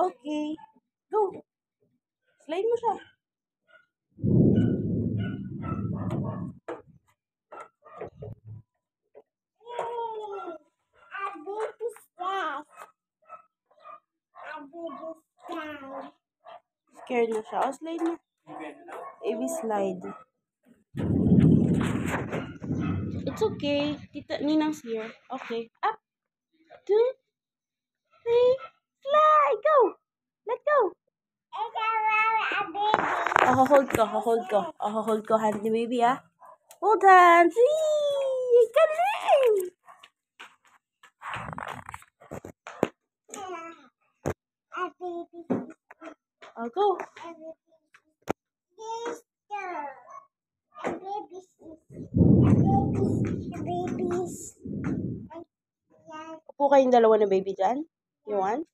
Okay. Go. Slide mo siya. Scared na siya. Oh, slide na. Baby slide. It's okay. Tita Ninang's here. Okay. Up. 2, 3. Slide. Go. Let go. Oh, hold ko. Hold ko hand ni baby, ah. Hold hands. Wee! Galing! Oh, go. Upo kayong dalawa na baby dyan. You want?